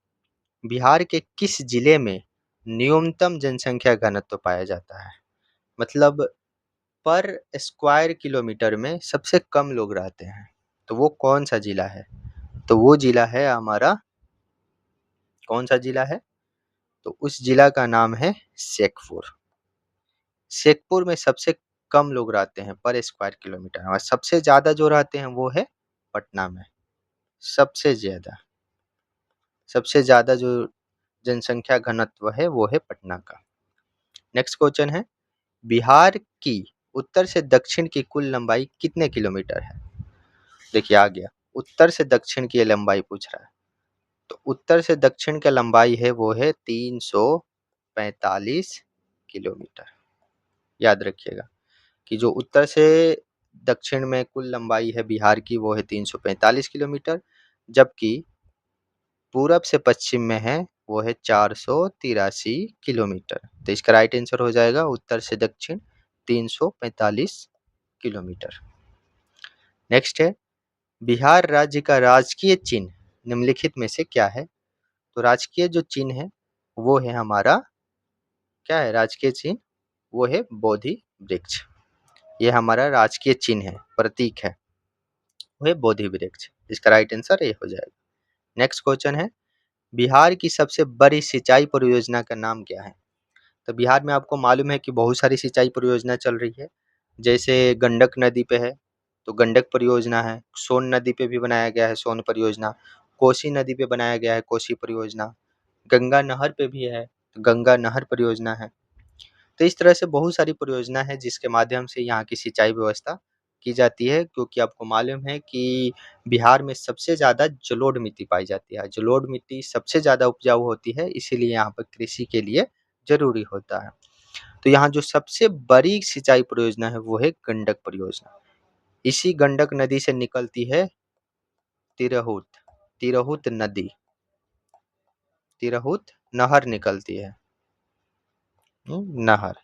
बिहार के किस जिले में न्यूनतम जनसंख्या घनत्व पाया जाता है? मतलब पर स्क्वायर किलोमीटर में सबसे कम लोग रहते हैं, तो वो कौन सा जिला है? तो वो जिला है हमारा, कौन सा जिला है? तो उस जिला का नाम है शेखपुर। शेखपुर में सबसे कम लोग रहते हैं पर स्क्वायर किलोमीटर, और सबसे ज्यादा जो रहते हैं वो है पटना में। सबसे ज्यादा सबसे ज्यादा जो जनसंख्या घनत्व है वो है पटना का। नेक्स्ट क्वेश्चन है, बिहार की उत्तर से दक्षिण की कुल लंबाई कितने किलोमीटर है? देखिए आ गया, उत्तर से दक्षिण की लंबाई पूछ रहा है। तो उत्तर से दक्षिण का लंबाई है वो है 345 किलोमीटर। याद रखिएगा कि जो उत्तर से दक्षिण में कुल लंबाई है बिहार की वो है 345 किलोमीटर, जबकि पूरब से पश्चिम में है वो है 483 किलोमीटर। तो इसका राइट आंसर हो जाएगा उत्तर से दक्षिण 345 किलोमीटर। नेक्स्ट है, बिहार राज्य का राजकीय चिन्ह निम्नलिखित में से क्या है? तो राजकीय जो चिन्ह है वो है हमारा, क्या है राजकीय चिन्ह? वो है बोधि वृक्ष। ये हमारा राजकीय चिन्ह है, प्रतीक है, वो है बोधि वृक्ष। इसका राइट आंसर ये हो जाएगा। नेक्स्ट क्वेश्चन है, बिहार की सबसे बड़ी सिंचाई परियोजना का नाम क्या है? तो बिहार में आपको मालूम है कि बहुत सारी सिंचाई परियोजना चल रही है। जैसे गंडक नदी पे है, तो गंडक परियोजना है। सोन नदी पे भी बनाया गया है सोन परियोजना। कोसी नदी पे बनाया गया है कोसी परियोजना। गंगा नहर पे भी है, तो गंगा नहर परियोजना है। तो इस तरह से बहुत सारी परियोजना है जिसके माध्यम से यहाँ की सिंचाई व्यवस्था की जाती है, क्योंकि आपको मालूम है कि बिहार में सबसे ज़्यादा जलोढ़ मिट्टी पाई जाती है। जलोढ़ मिट्टी सबसे ज़्यादा उपजाऊ होती है, इसीलिए यहाँ पर कृषि के लिए ज़रूरी होता है। तो यहाँ जो सबसे बड़ी सिंचाई परियोजना है वो है गंडक परियोजना। इसी गंडक नदी से निकलती है तिरहुत तिरहुत नदी, तिरहुत नहर निकलती है। नहर।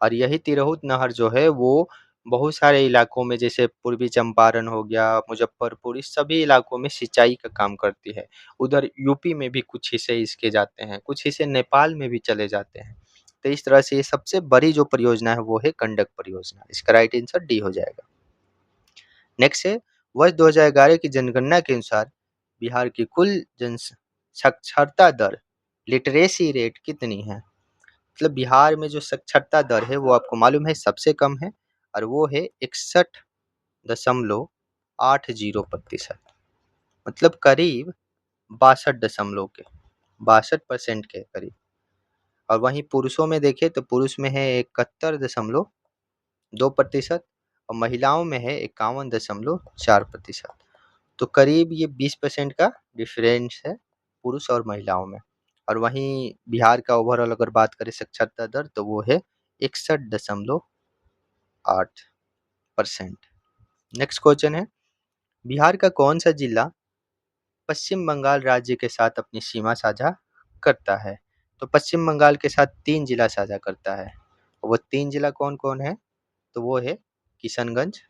और यही तिरहुत नहर जो है वो बहुत सारे इलाकों में, जैसे पूर्वी चंपारण हो गया, मुजफ्फरपुर, इस सभी इलाकों में सिंचाई का काम करती है। उधर यूपी में भी कुछ हिस्से इसके जाते हैं, कुछ हिस्से नेपाल में भी चले जाते हैं। तो इस तरह से ये सबसे बड़ी जो परियोजना है वो है गंडक परियोजना। इसका राइट आंसर डी हो जाएगा। नेक्स्ट है, वर्ष 2011 की जनगणना के अनुसार बिहार की कुल जन साक्षरता दर, लिटरेसी रेट कितनी है? मतलब बिहार में जो साक्षरता दर है वो आपको मालूम है सबसे कम है, और वो है 61.80%। मतलब करीब 62% के करीब। और वहीं पुरुषों में देखें तो पुरुष में है 71.2% और महिलाओं में है 51.4%। तो करीब ये 20% का डिफरेंस है पुरुष और महिलाओं में। और वहीं बिहार का ओवरऑल अगर बात करें साक्षरता दर तो वो है 61.8%। नेक्स्ट क्वेश्चन है, बिहार का कौन सा जिला पश्चिम बंगाल राज्य के साथ अपनी सीमा साझा करता है? तो पश्चिम बंगाल के साथ 3 जिला साझा करता है। वो 3 जिला कौन-कौन है? तो वो है किशनगंज,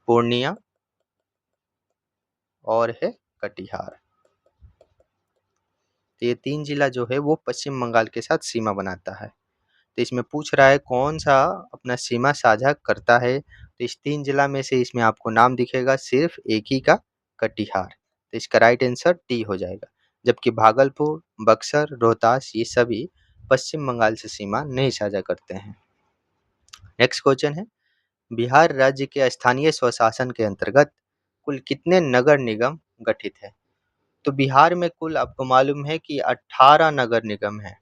पूर्णिया और है कटिहार। तो ये 3 जिला जो है वो पश्चिम बंगाल के साथ सीमा बनाता है। तो इसमें पूछ रहा है कौन सा अपना सीमा साझा करता है, तो इस 3 जिला में से इसमें आपको नाम दिखेगा सिर्फ एक ही का, कटिहार। तो इसका राइट आंसर डी हो जाएगा। जबकि भागलपुर, बक्सर, रोहतास ये सभी पश्चिम बंगाल से सीमा नहीं साझा करते हैं। नेक्स्ट क्वेश्चन है, बिहार राज्य के स्थानीय स्वशासन के अंतर्गत कुल कितने नगर निगम गठित है? तो बिहार में कुल आपको मालूम है कि 18 नगर निगम है।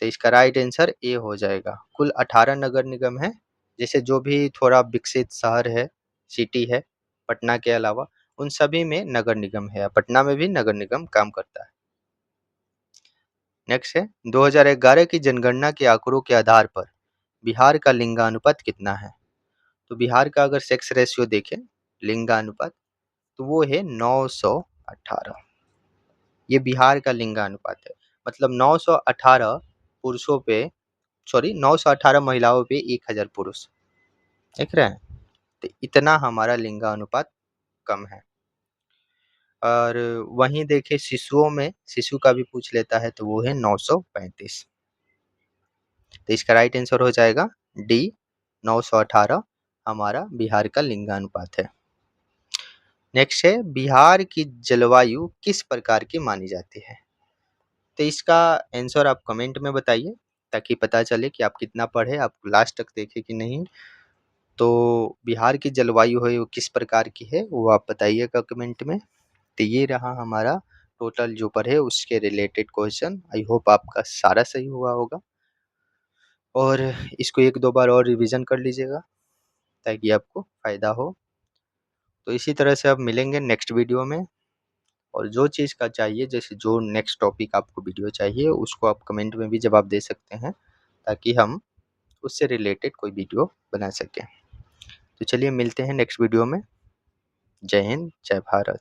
तो इसका राइट आंसर ए हो जाएगा। कुल 18 नगर निगम है। जैसे जो भी थोड़ा विकसित शहर है, सिटी है, पटना के अलावा उन सभी में नगर निगम है। पटना में भी नगर निगम काम करता है। नेक्स्ट है, 2011 की जनगणना के आंकड़ों के आधार पर बिहार का लिंगानुपात कितना है? तो बिहार का अगर सेक्स रेशियो देखें, लिंगानुपात, तो वो है 918। ये बिहार का लिंगानुपात है। मतलब 918 पुरुषों पे, सॉरी 918 महिलाओं पे 1000 पुरुष। देख रहे हैं? तो इतना हमारा लिंगानुपात कम है। और वहीं देखें शिशुओं में, शिशु का भी पूछ लेता है तो वो है 935। तो इसका राइट आंसर हो जाएगा डी, 918 हमारा बिहार का लिंगानुपात है। नेक्स्ट है, बिहार की जलवायु किस प्रकार की मानी जाती है? तो इसका आंसर आप कमेंट में बताइए, ताकि पता चले कि आप कितना पढ़े, आप लास्ट तक देखे कि नहीं। तो बिहार की जलवायु है वो किस प्रकार की है वो आप बताइएगा कमेंट में। तो ये रहा हमारा टोटल जो पढ़े उसके रिलेटेड क्वेश्चन। आई होप आपका सारा सही हुआ होगा, और इसको 1-2 बार और रिवीजन कर लीजिएगा ताकि आपको फ़ायदा हो। तो इसी तरह से अब मिलेंगे नेक्स्ट वीडियो में, और जो चीज़ का चाहिए, जैसे जो नेक्स्ट टॉपिक आपको वीडियो चाहिए उसको आप कमेंट में भी जवाब दे सकते हैं, ताकि हम उससे रिलेटेड कोई वीडियो बना सकें। तो चलिए मिलते हैं नेक्स्ट वीडियो में। जय हिंद, जय भारत।